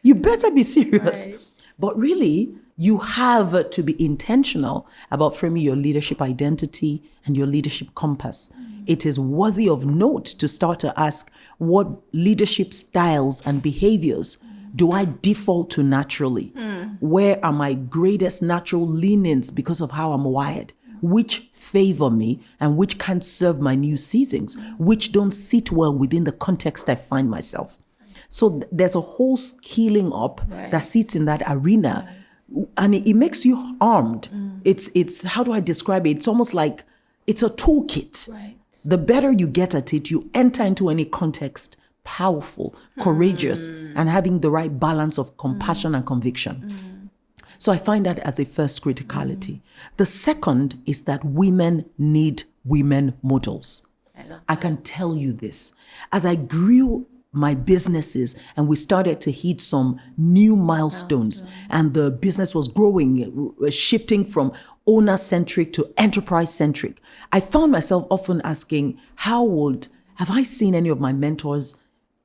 You better be serious. Right. But really, you have to be intentional about framing your leadership identity and your leadership compass. It is worthy of note to start to ask, what leadership styles and behaviors do I default to naturally? Where are my greatest natural leanings because of how I'm wired? Which favor me and which can't serve my new seasons? Which don't sit well within the context I find myself? So there's a whole skilling up that sits in that arena. And it makes you armed. It's how do I describe it? It's almost like it's a toolkit. Right. The better you get at it, you enter into any context powerful, courageous, and having the right balance of compassion and conviction. So I find that as a first criticality. The second is that women need women models. I can tell you this. As I grew my businesses and we started to hit some new milestones and the business was growing, shifting from owner-centric to enterprise-centric, I found myself often asking, have I seen any of my mentors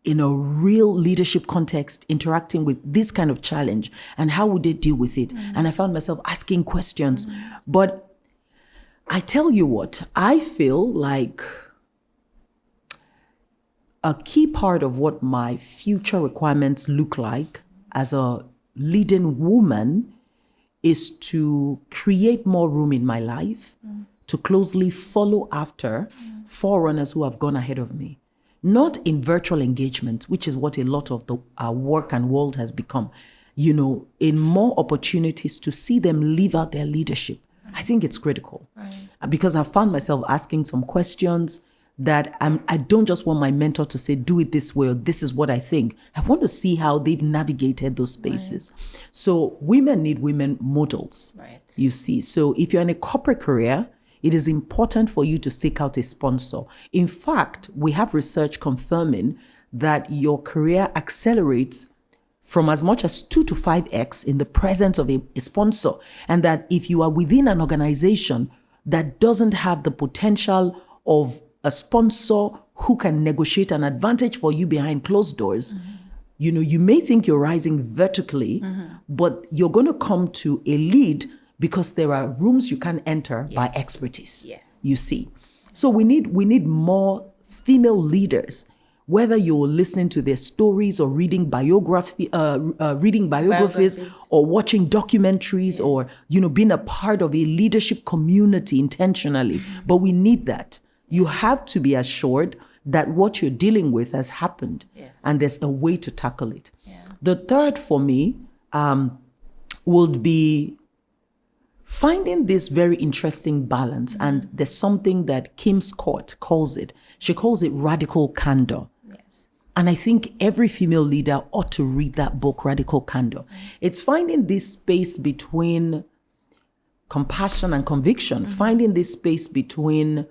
in a real leadership context interacting with this kind of challenge, and how would they deal with it? And I found myself asking questions. But I tell you what, I feel like a key part of what my future requirements look like as a leading woman is to create more room in my life, to closely follow after forerunners who have gone ahead of me. Not in virtual engagement, which is what a lot of our work and world has become, in more opportunities to see them live out their leadership. I think it's critical. Because I found myself asking some questions that I don't just want my mentor to say, do it this way, or this is what I think. I want to see how they've navigated those spaces. So women need women models, you see. So if you're in a corporate career, it is important for you to seek out a sponsor. In fact, we have research confirming that your career accelerates from as much as 2 to 5x in the presence of a sponsor. And that if you are within an organization that doesn't have the potential of a sponsor who can negotiate an advantage for you behind closed doors, you may think you're rising vertically, but you're going to come to a lead because there are rooms you can enter by expertise. Yes. You see. So we need more female leaders, whether you're listening to their stories or reading biographies or watching documentaries or, being a part of a leadership community intentionally. But we need that. You have to be assured that what you're dealing with has happened and there's a way to tackle it. Yeah. The third for me would be finding this very interesting balance. And there's something that Kim Scott calls it. She calls it radical candor. Yes. And I think every female leader ought to read that book, Radical Candor. It's finding this space between compassion and conviction, finding this space between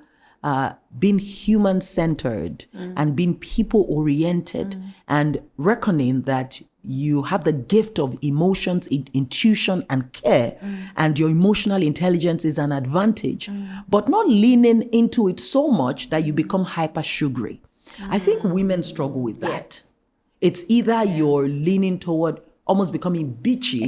being human-centered and being people-oriented and reckoning that you have the gift of emotions, intuition, and care, and your emotional intelligence is an advantage, but not leaning into it so much that you become hyper-sugary. I think women struggle with that. Yes. It's either you're leaning toward almost becoming bitchy,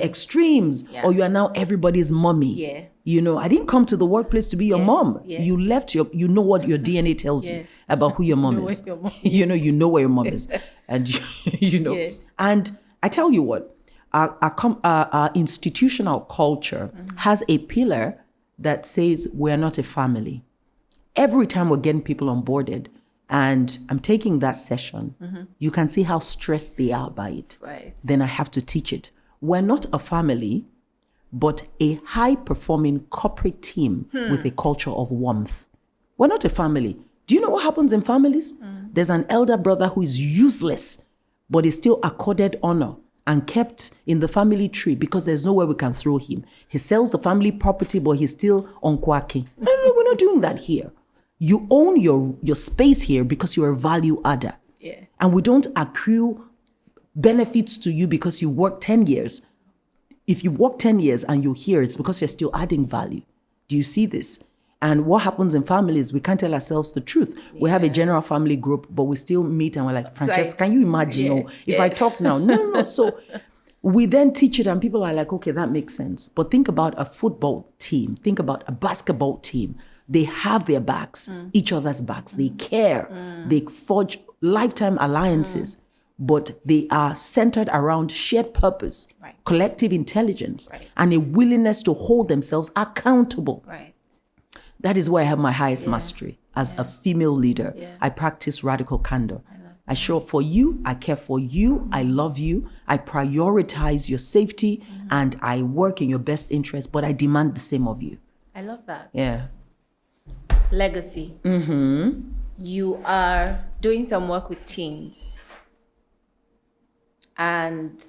extremes, or you are now everybody's mommy. Yeah. I didn't come to the workplace to be your mom. Yeah. You left you know what your DNA tells you about who your mom is. You know where your mom is. And and I tell you what, our institutional culture has a pillar that says we're not a family. Every time we're getting people onboarded and I'm taking that session, you can see how stressed they are by it. Right. Then I have to teach it. We're not a family, but a high-performing corporate team with a culture of warmth. We're not a family. Do you know what happens in families? There's an elder brother who is useless, but is still accorded honor and kept in the family tree because there's nowhere we can throw him. He sells the family property, but he's still on quacking. No, we're not doing that here. You own your space here because you're a value adder. Yeah. And we don't accrue benefits to you because you work 10 years. If you've worked 10 years and you're here, it's because you're still adding value. Do you see this? And what happens in families, we can't tell ourselves the truth. We have a general family group, but we still meet and we're like, Francesca, can you imagine? If I talk now? No. So we then teach it and people are like, okay, that makes sense. But think about a football team. Think about a basketball team. They have their backs, each other's backs. They care. They forge lifetime alliances. But they are centered around shared purpose, collective intelligence, and a willingness to hold themselves accountable. Right. That is where I have my highest mastery. As a female leader, I practice radical candor. I show up for you, I care for you, I love you, I prioritize your safety, and I work in your best interest, but I demand the same of you. I love that. Yeah. Legacy. You are doing some work with teens. And,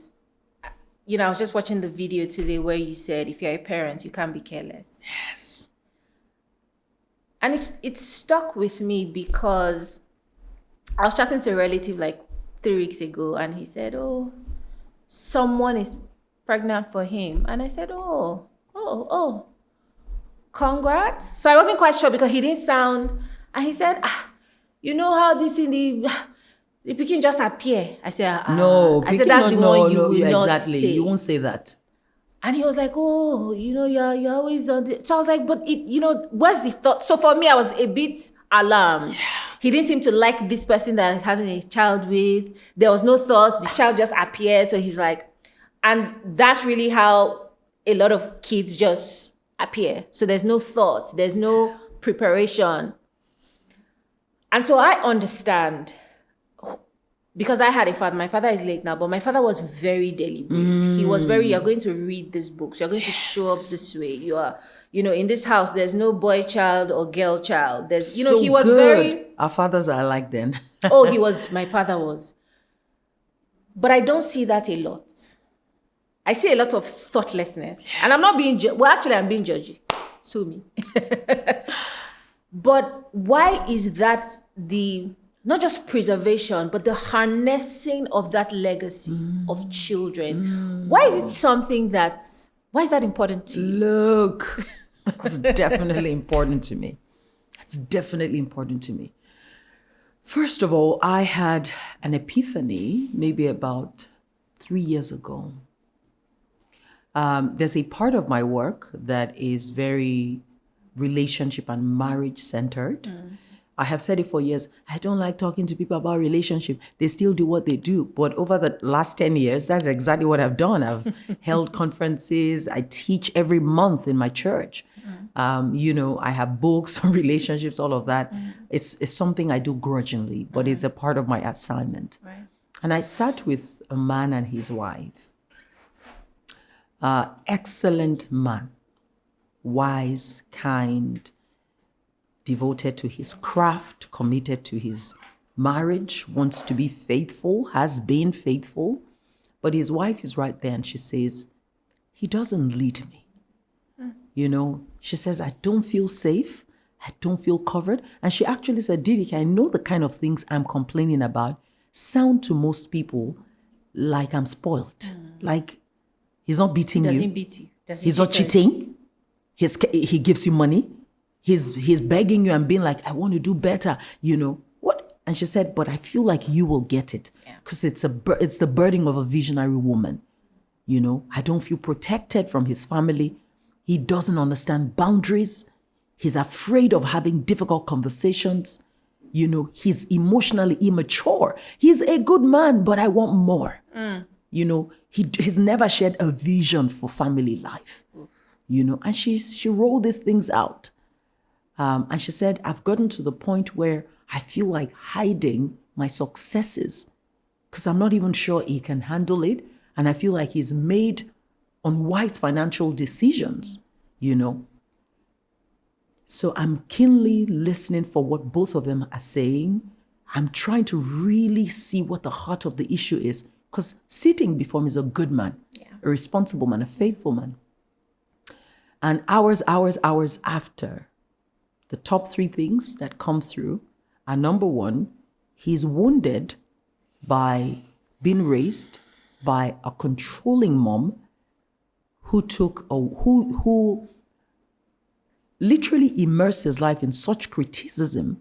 I was just watching the video today where you said, if you're a parent, you can't be careless. Yes. And it stuck with me because I was chatting to a relative like 3 weeks ago, and he said, oh, someone is pregnant for him. And I said, oh, congrats. So I wasn't quite sure because he didn't sound, and he said, you know how this in the pikin just appear. I said, no. I said, that's the one you will not exactly. say. You won't say that. And he was like, oh, you're always on the... So I was like, but where's the thought? So for me, I was a bit alarmed. Yeah. He didn't seem to like this person that he's having a child with. There was no thought. The child just appeared. So he's like... And that's really how a lot of kids just appear. So there's no thought. There's no preparation. And so I understand... Because I had a father, my father is late now, but my father was very deliberate. He was very, you're going to read this book. So you're going to show up this way. You are, in this house, there's no boy child or girl child. There's, so he was good. very... Our fathers are like then. My father was. But I don't see that a lot. I see a lot of thoughtlessness. And I'm not being, I'm being judgy. Sue me. But why is that the not just preservation, but the harnessing of that legacy of children. Why is that important to you? Look, it's definitely important to me. It's definitely important to me. First of all, I had an epiphany maybe about 3 years ago. There's a part of my work that is very relationship and marriage centered. I have said it for years. I don't like talking to people about relationship. They still do what they do. But over the last 10 years, that's exactly what I've done. I've held conferences. I teach every month in my church. I have books on relationships, all of that. It's something I do grudgingly, but it's a part of my assignment. Right. And I sat with a man and his wife. Excellent man, wise, kind, devoted to his craft, committed to his marriage, wants to be faithful, has been faithful. But his wife is right there and she says, he doesn't lead me. She says, I don't feel safe. I don't feel covered. And she actually said, Didi, I know the kind of things I'm complaining about sound to most people like I'm spoiled. Like he's not beating you. He doesn't beat you. He's not cheating. He gives you money. He's begging you and being like, I want to do better. What? And she said, but I feel like you will get it because it's the burden of a visionary woman. I don't feel protected from his family. He doesn't understand boundaries. He's afraid of having difficult conversations. He's emotionally immature. He's a good man, but I want more. He's never shared a vision for family life. And she rolled these things out. And she said, I've gotten to the point where I feel like hiding my successes because I'm not even sure he can handle it. And I feel like he's made unwise financial decisions, So I'm keenly listening for what both of them are saying. I'm trying to really see what the heart of the issue is because sitting before me is a good man, a responsible man, a faithful man. And hours after, the top 3 things that come through are, number 1, he's wounded by being raised by a controlling mom who literally immersed his life in such criticism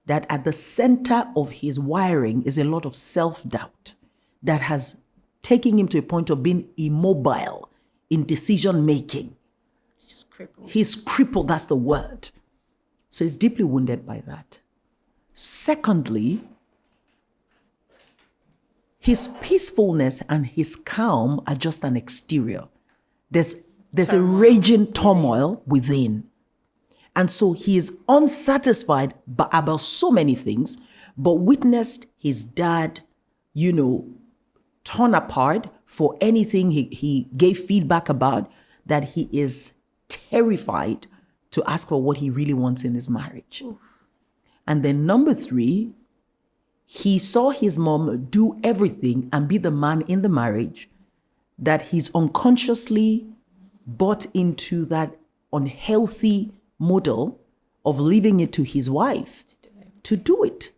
that at the center of his wiring is a lot of self-doubt that has taken him to a point of being immobile in decision making. Just crippled. He's crippled, that's the word. So he's deeply wounded by that. Secondly, his peacefulness and his calm are just an exterior. There's a raging turmoil within. And so he is unsatisfied about so many things, but witnessed his dad, torn apart for anything he gave feedback about, that he is terrified to ask for what he really wants in his marriage. Oof. And then number 3, he saw his mom do everything and be the man in the marriage, that he's unconsciously bought into that unhealthy model of leaving it to his wife to do it.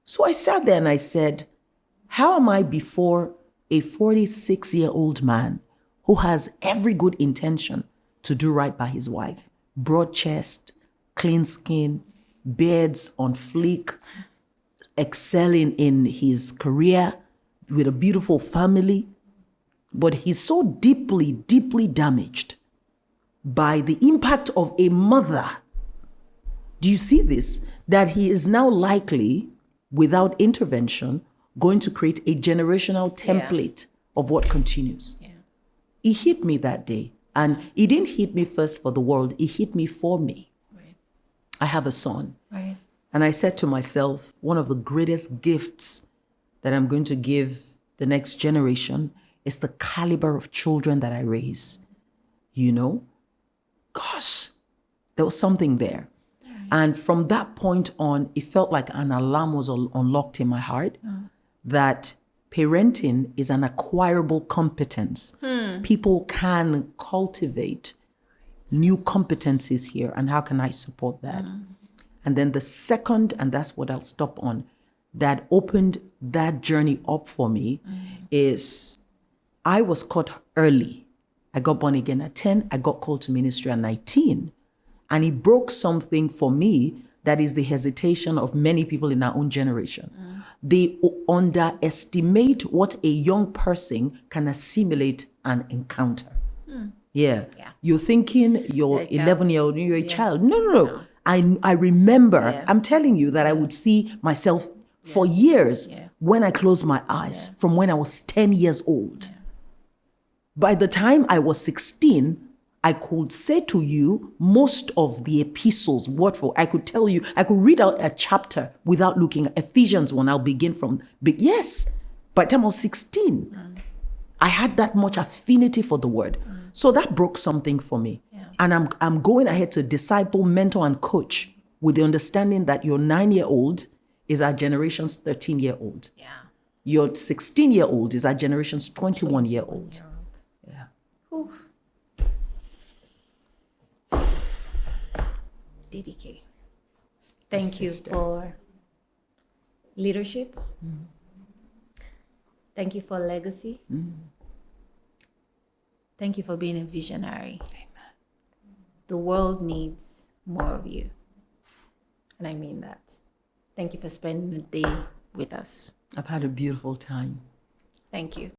So I sat there and I said, how am I before a 46-year-old man who has every good intention to do right by his wife? Broad chest, clean skin, beards on fleek, excelling in his career with a beautiful family. But he's so deeply, deeply damaged by the impact of a mother. Do you see this? That he is now likely, without intervention, going to create a generational template of what continues. Yeah. It hit me that day. And it didn't hit me first for the world. It hit me for me. Right. I have a son. Right. And I said to myself, one of the greatest gifts that I'm going to give the next generation is the caliber of children that I raise. Gosh, there was something there. Right. And from that point on, it felt like an alarm was unlocked in my heart that parenting is an acquirable competence. People can cultivate new competencies here, and how can I support that? And then the second, and that's what I'll stop on, that opened that journey up for me is I was caught early. I got born again at 10. I got called to ministry at 19. And it broke something for me that is the hesitation of many people in our own generation. They underestimate what a young person can assimilate and encounter. Yeah. You're thinking you're 11-year-old, you're a child. No. I remember, I'm telling you that I would see myself for years when I closed my eyes from when I was 10 years old. By the time I was 16, I could say to you most of the epistles, word for, I could tell you, I could read out a chapter without looking at Ephesians 1. I'll begin from, yes, by the time I was 16, I had that much affinity for the word. So that broke something for me. And I'm going ahead to disciple, mentor, and coach with the understanding that your 9-year-old is our generation's 13-year-old. Your 16-year-old is our generation's 21-year-old. DDK. Thank you for leadership. Thank you for legacy. Thank you for being a visionary. Amen. The world needs more of you. And I mean that. Thank you for spending the day with us. I've had a beautiful time. Thank you.